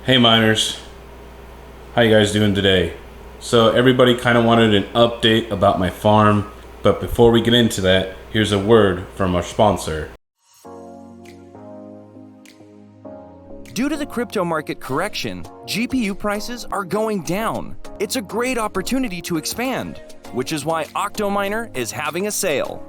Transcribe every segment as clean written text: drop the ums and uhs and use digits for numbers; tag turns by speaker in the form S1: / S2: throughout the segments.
S1: Hey miners, how you guys doing today? So everybody kind of wanted an update about my farm, but before we get into that, here's a word from our sponsor.
S2: Due to the crypto market correction, GPU prices are going down. It's a great opportunity to expand, which is why Octominer is having a sale.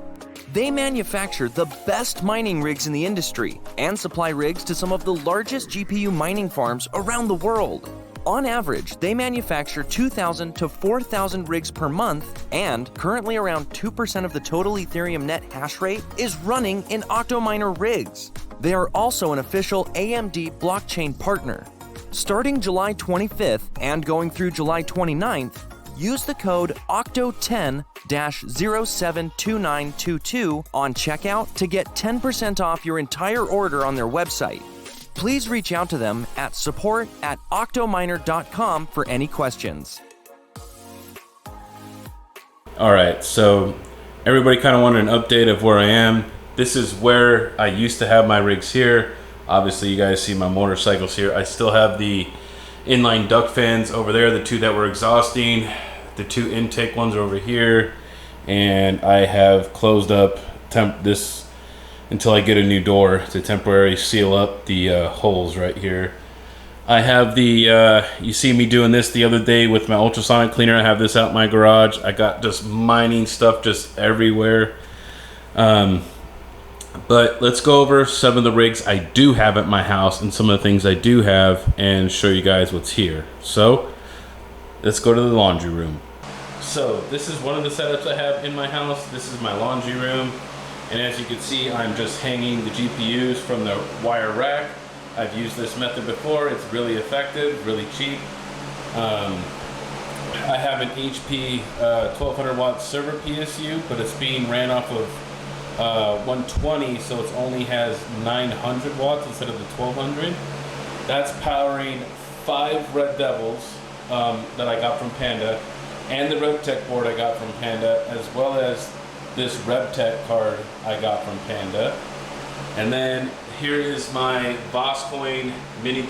S2: They manufacture the best mining rigs in the industry and supply rigs to some of the largest GPU mining farms around the world. On average, they manufacture 2,000 to 4,000 rigs per month, and currently around 2% of the total Ethereum net hash rate is running in Octominer rigs. They are also an official AMD blockchain partner. Starting July 25th and going through July 29th, use the code OCTO10-072922 on checkout to get 10% off your entire order on their website. Please reach out to them at support@octominer.com for any questions.
S1: Alright, so everybody kind of wanted an update of where I am. This is where I used to have my rigs here. Obviously you guys see my motorcycles here. I still have the inline duct fans over there, the two that were exhausting. The two intake ones are over here, and I have closed up this until I get a new door to temporarily seal up the holes right here. I have the, you see me doing this the other day with my ultrasonic cleaner. I have this out in my garage. I got just mining stuff just everywhere. But let's go over some of the rigs I do have at my house and some of the things I do have and show you guys what's here. So let's go to the laundry room. So this is one of the setups I have in my house. This is my laundry room. And as you can see, I'm just hanging the GPUs from the wire rack. I've used this method before. It's really effective, really cheap. I have an HP 1200 watt server PSU, but it's being ran off of 120, so it only has 900 watts instead of the 1200. That's powering 5 Red Devils that I got from Panda, and the RevTech board I got from Panda, as well as this RevTech card I got from Panda. And then here is my Boscoin mini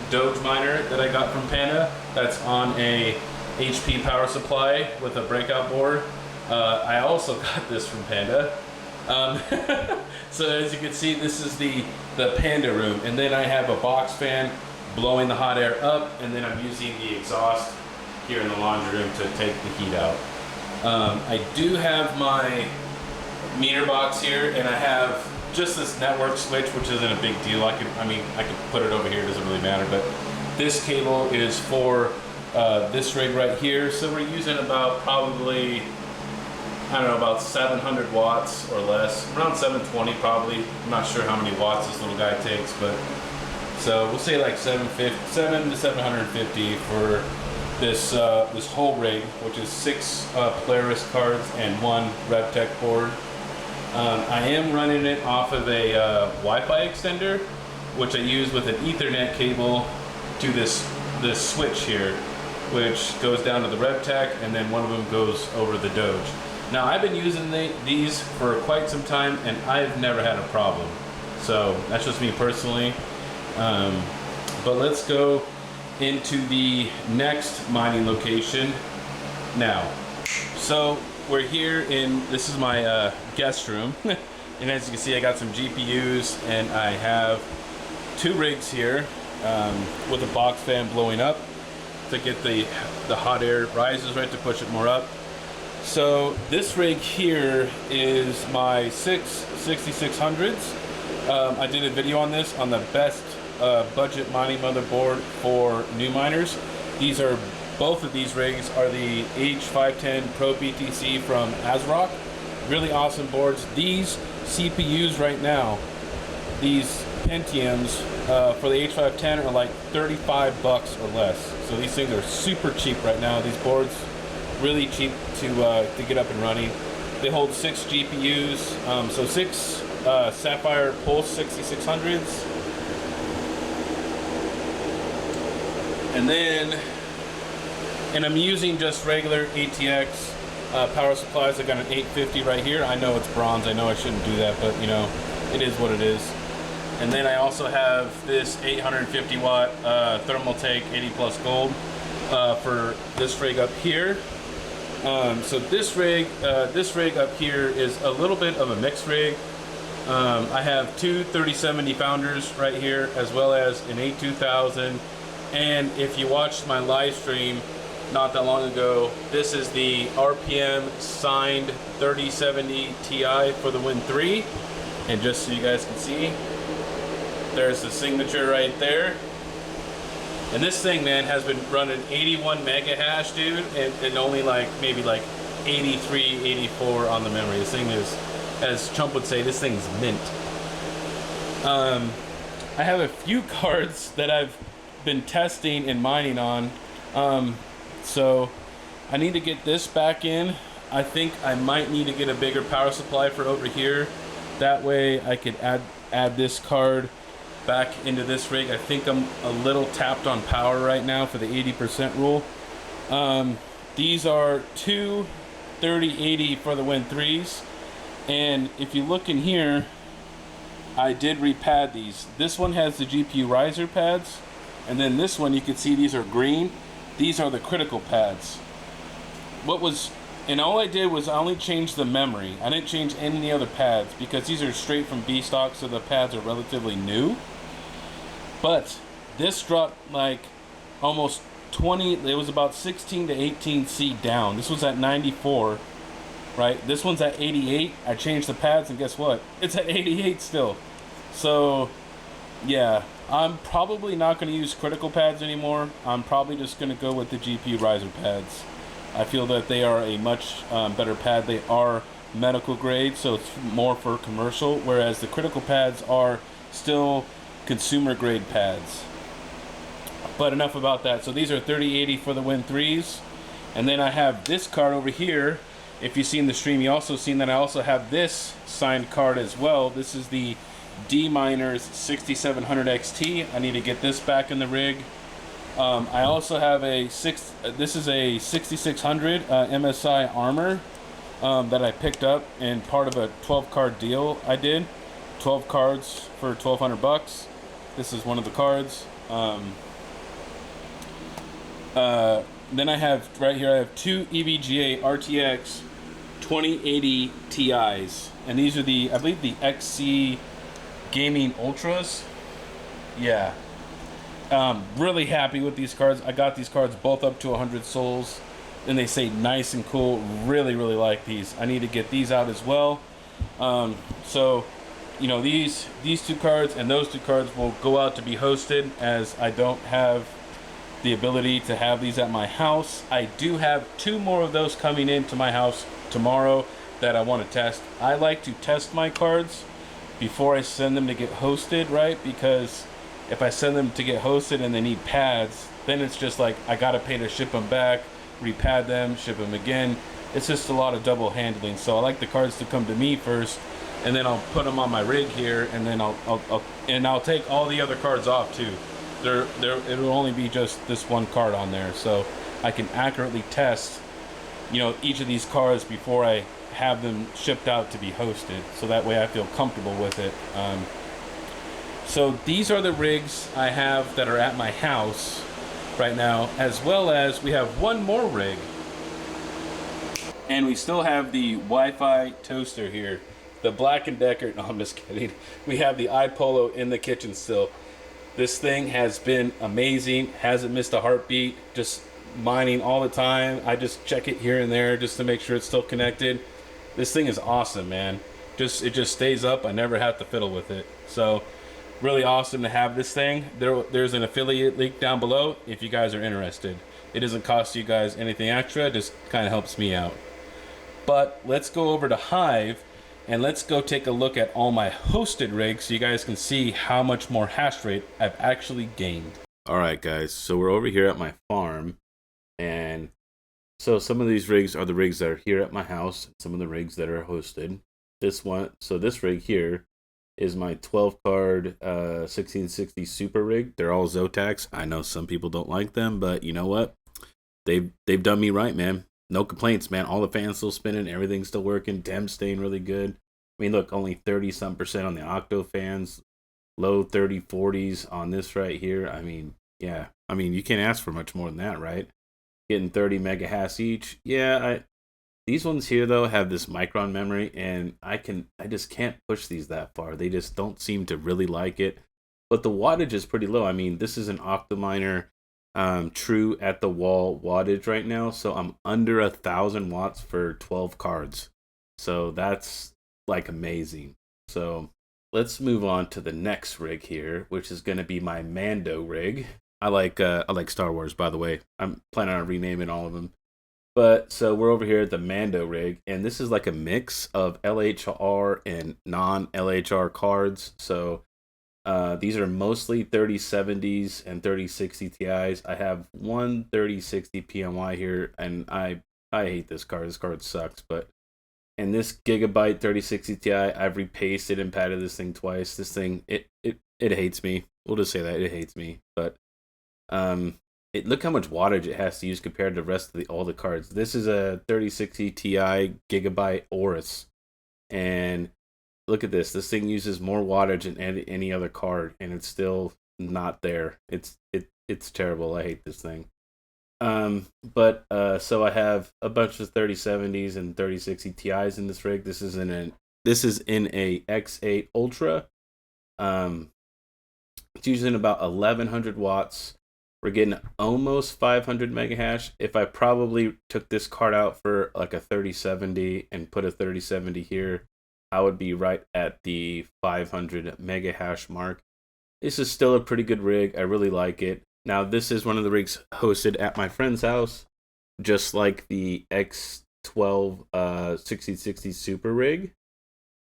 S1: Doge miner that I got from Panda. That's on a HP power supply with a breakout board. I also got this from Panda. So as you can see, this is the Panda room, and then I have a box fan blowing the hot air up, and then I'm using the exhaust here in the laundry room to take the heat out. I do have my meter box here, and I have just this network switch, which isn't a big deal. I could put it over here, it doesn't really matter, but this cable is for this rig right here. So we're using about probably, I don't know, about 700 watts or less, around 720 probably. I'm not sure how many watts this little guy takes, but so we'll say like 7 to 750 for this this whole rig, which is 6 Polaris cards and 1 RevTech board. I am running it off of a Wi-Fi extender, which I use with an Ethernet cable to this switch here, which goes down to the RevTech, and then one of them goes over the Doge. Now I've been using these for quite some time, and I've never had a problem. So that's just me personally. But let's go into the next mining location now. So we're here in, this is my guest room. And as you can see, I got some GPUs, and I have 2 rigs here with a box fan blowing up to get the hot air rises, right, to push it more up. So this rig here is my 6 6600s. I did a video on this, on the best budget mining motherboard for new miners. Both of these rigs are the H510 Pro BTC from ASRock. Really awesome boards. These CPUs right now, these Pentiums for the H510 are like 35 bucks or less. So these things are super cheap right now. These boards really cheap to get up and running. They hold 6 GPUs, so 6 Sapphire Pulse 6600s. And I'm using just regular ATX power supplies. I got an 850 right here. I know it's bronze. I know I shouldn't do that, but you know, it is what it is. And then I also have this 850 watt thermal take 80 plus gold for this rig up here. So this rig up here is a little bit of a mixed rig. I have two 3070 founders right here, as well as an 82000. And if you watched my live stream not that long ago, this is the RPM signed 3070 Ti for the Win 3. And just so you guys can see, there's the signature right there. And this thing, man, has been running 81 mega hash, dude, and only like maybe like 83, 84 on the memory. This thing is, as Chump would say, this thing's mint. I have a few cards that I've been testing and mining on. So I need to get this back in. I think I might need to get a bigger power supply for over here. That way I could add this card back into this rig. I think I'm a little tapped on power right now for the 80% rule. These are two 3080 for the Win 3s. And if you look in here, I did repad these. This one has the GPU riser pads. And then this one, you can see these are green. These are the critical pads. And all I did was I only changed the memory. I didn't change any other pads because these are straight from B stock, so the pads are relatively new. But this dropped like almost 20, it was about 16 to 18 C down. This was at 94, right? This one's at 88. I changed the pads and guess what? It's at 88 still. So yeah, I'm probably not going to use critical pads anymore. I'm probably just going to go with the GPU riser pads. I feel that they are a much better pad. They are medical grade, so it's more for commercial, whereas the critical pads are still consumer grade pads. But enough about that. So these are 3080 for the Win 3s. And then I have this card over here. If you've seen the stream, you also seen that I also have this signed card as well. This is the D Miners 6700 XT. I need to get this back in the rig. I also have this is a 6600 MSI armor that I picked up in part of a 12 card deal I did. 12 cards for 1,200 bucks. This is one of the cards. Then I have right here, I have two EVGA RTX 2080 Ti's, and these are the, I believe, the XC Gaming Ultras. Yeah. Really happy with these cards. I got these cards both up to 100 souls, and they say nice and cool. Really like these. I need to get these out as well. So, you know, these two cards and those two cards will go out to be hosted, as I don't have the ability to have these at my house. I do have two more of those coming into my house tomorrow that I want to test. I like to test my cards before I send them to get hosted, right? Because if I send them to get hosted and they need pads, then it's just like I gotta pay to ship them back, repad them, ship them again. It's just a lot of double handling. So I like the cards to come to me first, and then I'll put them on my rig here, and then I'll take all the other cards off too. It will only be just this one card on there, so I can accurately test, you know, each of these cards before I have them shipped out to be hosted, so that way I feel comfortable with it. So these are the rigs I have that are at my house right now, as well as we have one more rig, and we still have the Wi-Fi toaster here, the Black & Decker. No, I'm just kidding. We have the iPolo in the kitchen still. This thing has been amazing, hasn't missed a heartbeat, just mining all the time. I just check it here and there just to make sure it's still connected. This thing is awesome, man. It just stays up. I never have to fiddle with it. So really awesome to have this thing. There's an affiliate link down below if you guys are interested. It doesn't cost you guys anything extra, just kind of helps me out. But let's go over to Hive and let's go take a look at all my hosted rigs so you guys can see how much more hash rate I've actually gained. All right, guys, so we're over here at my farm, and so some of these rigs are the rigs that are here at my house, some of the rigs that are hosted. This rig here is my 12 card 1660 super rig. They're all Zotacs. I know some people don't like them, but you know what? They've done me right, man. no complaints, man. All the fans still spinning, everything's still working, Dem's staying really good. I mean, look, only 30-some% on the Octo fans, low 40s on this right here. I mean, yeah. I mean, you can't ask for much more than that, right? Getting 30 megahash each. Yeah, these ones here though have this micron memory, and I just can't push these that far. They just don't seem to really like it. But the wattage is pretty low. I mean, this is an Optiminer true at the wall wattage right now, so I'm under 1,000 watts for 12 cards. So that's like amazing. So let's move on to the next rig here, which is going to be my Mando rig. I like Star Wars, by the way. I'm planning on renaming all of them. But so we're over here at the Mando rig, and this is like a mix of LHR and non-LHR cards. So these are mostly 3070s and 3060 Ti's. I have one 3060 PMY here, and I hate this card. This card sucks. But and this Gigabyte 3060 Ti, I've repasted and padded this thing twice. This thing it hates me. We'll just say that it hates me. But look how much wattage it has to use compared to the rest of all the cards. This is a 3060 Ti Gigabyte Aorus, and look at this. This thing uses more wattage than any other card, and it's still not there. It's terrible. I hate this thing. So I have a bunch of 3070s and 3060 Ti's in this rig. This is in a X8 Ultra. It's using about 1100 watts. We're getting almost 500 megahash. If I probably took this card out for like a 3070 and put a 3070 here, I would be right at the 500 megahash mark. This is still a pretty good rig. I really like it. Now, this is one of the rigs hosted at my friend's house, just like the X12 6060 Super rig.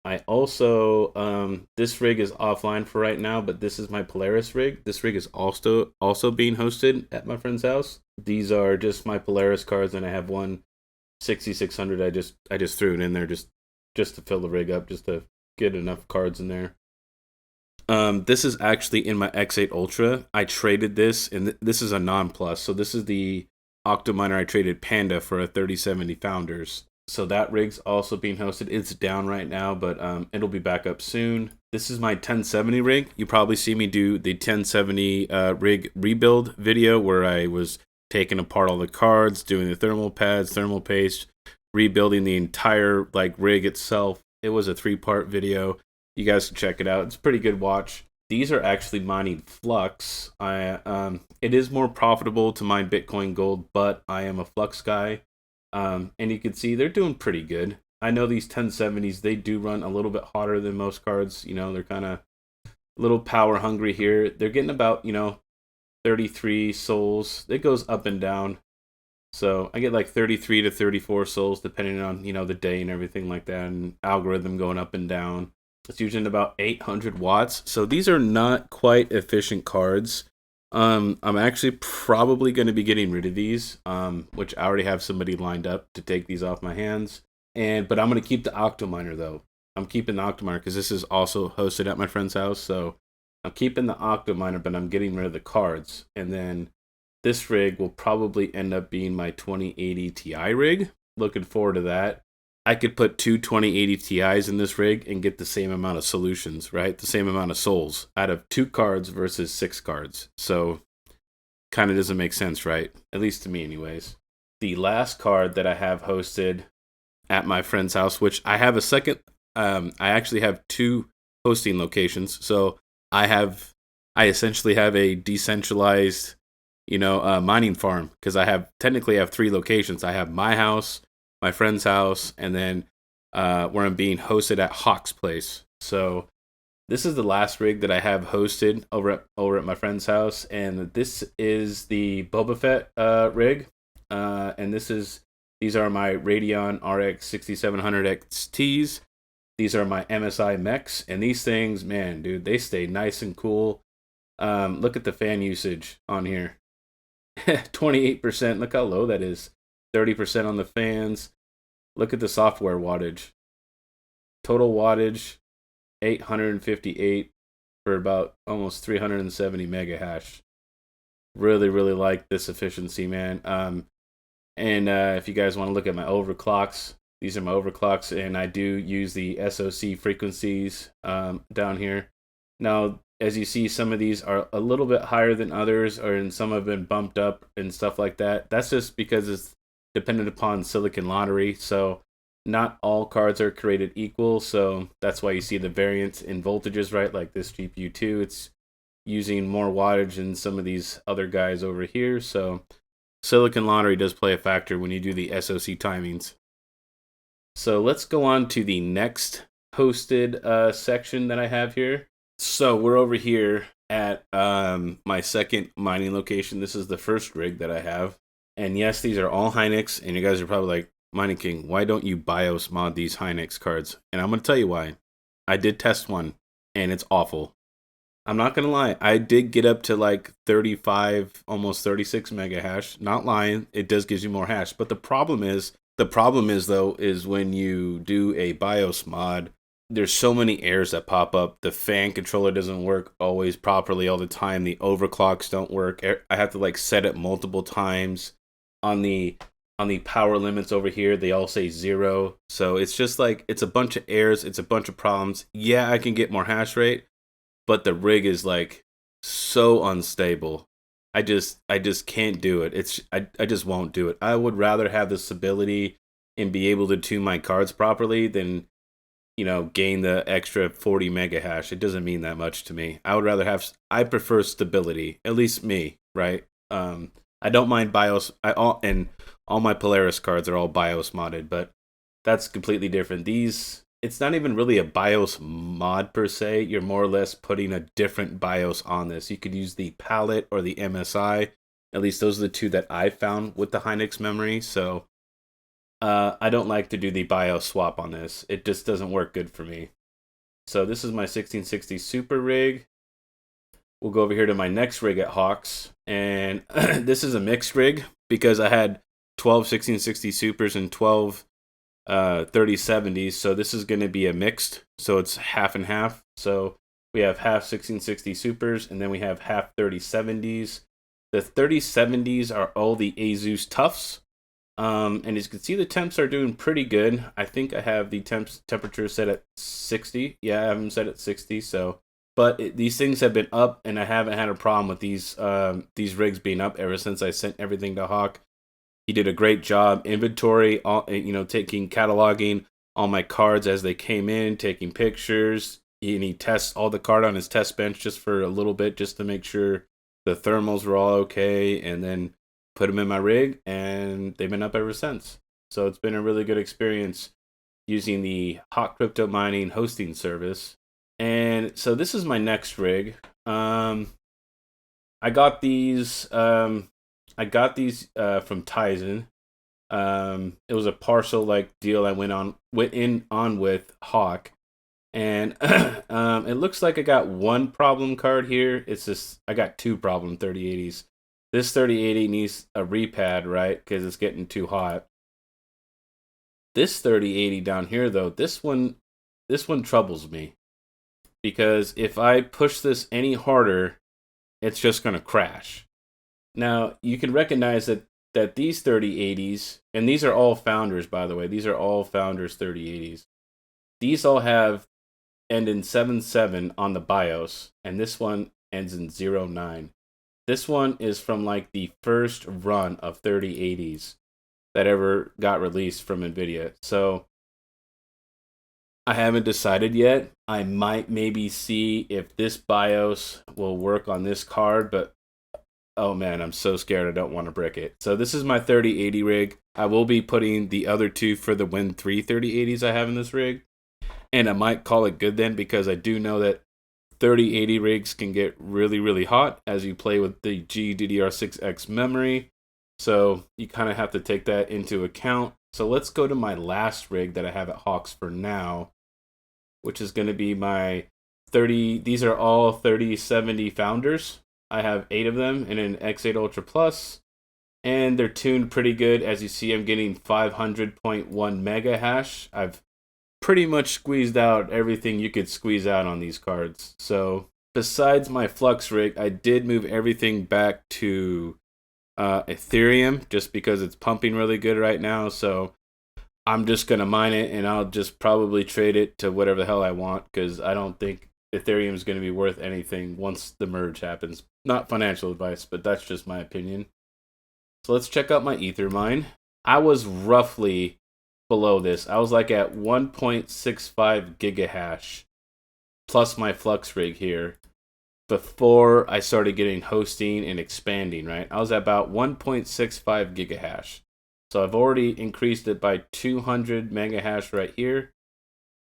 S1: I also, this rig is offline for right now, but this is my Polaris rig. This rig is also being hosted at my friend's house. These are just my Polaris cards, and I have one 6600. I just threw it in there just to fill the rig up, just to get enough cards in there. This is actually in my X8 Ultra. I traded this, and this is a non-plus. So this is the Octominer I traded Panda for a 3070 Founders. So that rig's also being hosted. It's down right now, but it'll be back up soon. This is my 1070 rig. You probably see me do the 1070 rig rebuild video where I was taking apart all the cards, doing the thermal pads, thermal paste, rebuilding the entire rig itself. It was a 3-part video. You guys can check it out. It's a pretty good watch. These are actually mining Flux. It is more profitable to mine Bitcoin Gold, but I am a Flux guy. And you can see they're doing pretty good. I know these 1070s, they do run a little bit hotter than most cards. You know, they're kind of a little power hungry here. They're getting about, 33 souls. It goes up and down. So I get like 33 to 34 souls depending on, the day and everything like that, and algorithm going up and down. It's using about 800 watts. So these are not quite efficient cards. I'm actually probably going to be getting rid of these, which I already have somebody lined up to take these off my hands. But I'm going to keep the Octominer though. I'm keeping the Octominer because this is also hosted at my friend's house. So I'm keeping the Octominer, but I'm getting rid of the cards. And then this rig will probably end up being my 2080 Ti rig. Looking forward to that. I could put two 2080 Ti's in this rig and get the same amount of solutions, right? The same amount of souls out of 2 cards versus 6 cards. So kind of doesn't make sense, right? At least to me anyways. The last card that I have hosted at my friend's house, which I have a second, I actually have 2 hosting locations. So I essentially have a decentralized, mining farm, because I technically have 3 locations. I have my house, my friend's house, and then where I'm being hosted at Hawk's place. So this is the last rig that I have hosted over at my friend's house, and this is the Boba Fett rig. And these are my Radeon RX 6700 XTs. These are my MSI mechs, and these things, man, dude, they stay nice and cool. Look at the fan usage on here. 28%. Look how low that is. 30% on the fans. Look at the software wattage. Total wattage, 858 for about almost 370 megahash. Really, really like this efficiency, man. And if you guys want to look at my overclocks, these are my overclocks, and I do use the SoC frequencies down here. Now, as you see, some of these are a little bit higher than others, and some have been bumped up and stuff like that. That's just because it's dependent upon silicon lottery. So not all cards are created equal. So that's why you see the variance in voltages, right? Like this GPU 2, it's using more wattage than some of these other guys over here. So silicon lottery does play a factor when you do the SoC timings. So let's go on to the next hosted section that I have here. So we're over here at my second mining location. This is the first rig that I have. And yes, these are all Hynix. And you guys are probably like, Mining King, why don't you BIOS mod these Hynix cards? And I'm going to tell you why. I did test one, and it's awful. I'm not going to lie. I did get up to like 35, almost 36 mega hash. Not lying. It does give you more hash. But the problem is though, is when you do a BIOS mod, there's so many errors that pop up. The fan controller doesn't work always properly all the time. The overclocks don't work. I have to like set it multiple times. On the power limits over here, they all say 0. So it's just like, it's a bunch of errors. It's a bunch of problems. Yeah, I can get more hash rate, but the rig is like so unstable. I just can't do it. I just won't do it. I would rather have the stability and be able to tune my cards properly than, gain the extra 40 mega hash. It doesn't mean that much to me. I prefer stability, at least me, right? I don't mind BIOS. And all my Polaris cards are all BIOS modded, but that's completely different. It's not even really a BIOS mod per se. You're more or less putting a different BIOS on this. You could use the palette or the MSI. At least those are the two that I found with the Hynix memory. So I don't like to do the BIOS swap on this. It just doesn't work good for me. So this is my 1660 Super rig. We'll go over here to my next rig at Hawks. And this is a mixed rig because I had 12 1660 Supers and 12 3070s. So this is going to be a mixed. So it's half and half. So we have half 1660 Supers and then we have half 3070s. The 3070s are all the Asus Toughs. And as you can see, the temps are doing pretty good. I think I have the temperature set at 60. Yeah, I have them set at 60. So, but these things have been up, and I haven't had a problem with these rigs being up ever since I sent everything to Hawk. He did a great job. Inventory, cataloging all my cards as they came in, taking pictures. And he tests all the card on his test bench just for a little bit, just to make sure the thermals were all okay, and then put them in my rig, and they've been up ever since. So it's been a really good experience using the Hawk Crypto Mining hosting service. And so this is my next rig. I got these from Tizen. It was a partial like deal I went on with Hawk. And it looks like I got one problem card here. It's just I got two problem 3080s. This 3080 needs a repad, right? Because it's getting too hot. This 3080 down here, though, this one troubles me. Because if I push this any harder, it's just going to crash. Now, you can recognize that these 3080s, and these are all Founders, by the way. These are all Founders 3080s. These all end in 77 on the BIOS, and this one ends in 09. This one is from like the first run of 3080s that ever got released from NVIDIA. So I haven't decided yet. I might maybe see if this BIOS will work on this card, but oh man, I'm so scared I don't want to brick it. So this is my 3080 rig. I will be putting the other two for the Win 3 3080s I have in this rig. And I might call it good then, because I do know that 3080 rigs can get really, really hot as you play with the GDDR6X memory. So you kind of have to take that into account. So let's go to my last rig that I have at Hawks for now, which is going to be my 30. These are all 3070 Founders. I have 8 of them in an X8 Ultra Plus, and they're tuned pretty good. As you see, I'm getting 500.1 mega hash. I've pretty much squeezed out everything you could squeeze out on these cards. So besides my Flux rig, I did move everything back to Ethereum just because it's pumping really good right now. So I'm just gonna mine it, and I'll just probably trade it to whatever the hell I want, because I don't think Ethereum is going to be worth anything once the merge happens. Not financial advice, but that's just my opinion. So let's check out my Ether mine. I was roughly below this. I was like at 1.65 gigahash plus my Flux rig here before I started getting hosting and expanding, right? I was at about 1.65 gigahash. So I've already increased it by 200 megahash right here.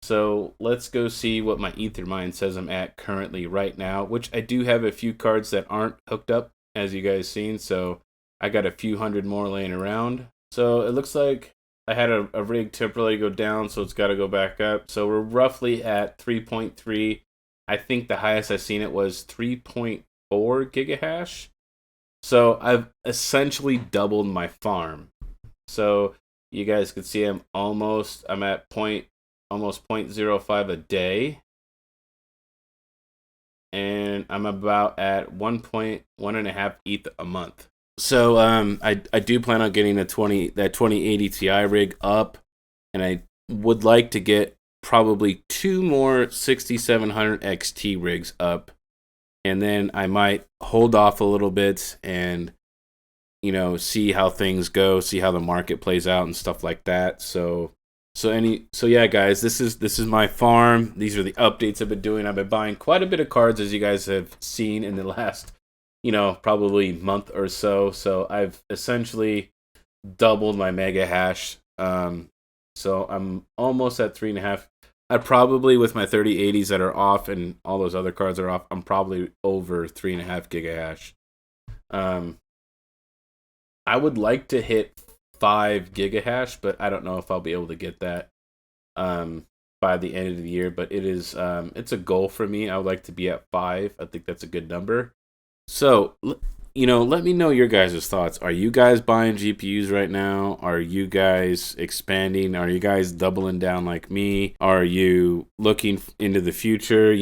S1: So let's go see what my Ethermine says I'm at currently right now, which I do have a few cards that aren't hooked up, as you guys seen. So I got a few hundred more laying around. So it looks like I had a rig temporarily go down, so it's got to go back up. So we're roughly at 3.3. I think the highest I've seen it was 3.4 gigahash. So I've essentially doubled my farm. So you guys can see I'm at almost 0.05 a day. And I'm about at 1.5 ETH a month. So I do plan on getting that 2080 Ti rig up, and I would like to get probably 2 more 6700 XT rigs up, and then I might hold off a little bit and see how things go, see how the market plays out and stuff like that. So yeah, guys, this is my farm. These are the updates I've been doing. I've been buying quite a bit of cards, as you guys have seen in the last probably month or so. So I've essentially doubled my mega hash. So I'm almost at 3.5. I probably, with my 3080s that are off and all those other cards are off, I'm probably over 3.5 gigahash. I would like to hit 5 gigahash, but I don't know if I'll be able to get that by the end of the year. But it's a goal for me. I would like to be at 5. I think that's a good number. So let me know your guys' thoughts. Are you guys buying GPUs right now? Are you guys expanding? Are you guys doubling down like me? Are you looking into the future?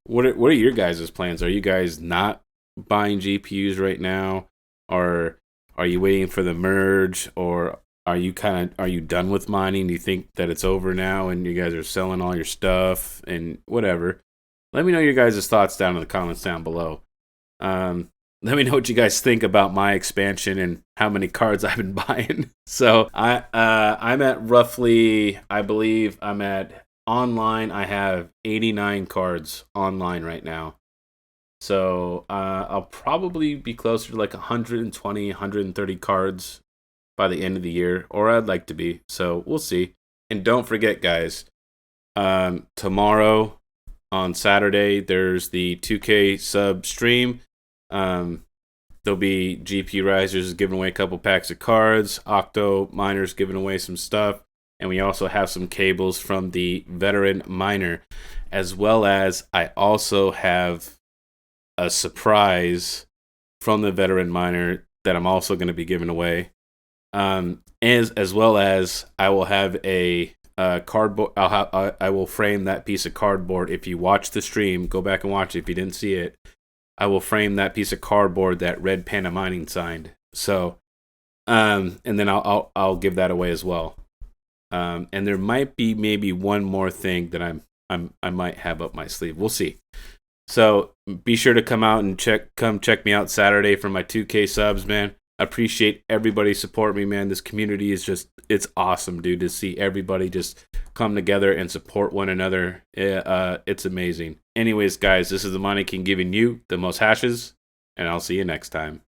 S1: What are your guys' plans? Are you guys not buying GPUs right now, or are you waiting for the merge, or are you done with mining? Do you think that it's over now and you guys are selling all your stuff and whatever? Let me know your guys' thoughts down in the comments down below. Let me know what you guys think about my expansion and how many cards I've been buying. So I'm at roughly, I believe I'm at online. I have 89 cards online right now. So I'll probably be closer to like 120, 130 cards by the end of the year, or I'd like to be. So we'll see. And don't forget, guys, tomorrow on Saturday, there's the 2K sub stream. There'll be GP Risers giving away a couple packs of cards, Octo Miners giving away some stuff, and we also have some cables from the Veteran Miner, as well as I also have a surprise from the Veteran Miner that I'm also going to be giving away. As well as I will have a cardboard. I will frame that piece of cardboard. If you watch the stream, go back and watch it if you didn't see it. I will frame that piece of cardboard that Red Panda Mining signed. So, and then I'll give that away as well. And there might be maybe one more thing that I might have up my sleeve. We'll see. So be sure to come out and come check me out Saturday for my 2K subs, man. I appreciate everybody support me, man. This community is it's awesome, dude, to see everybody just come together and support one another. It's amazing. Anyways, guys, this is the Money King giving you the most hashes, and I'll see you next time.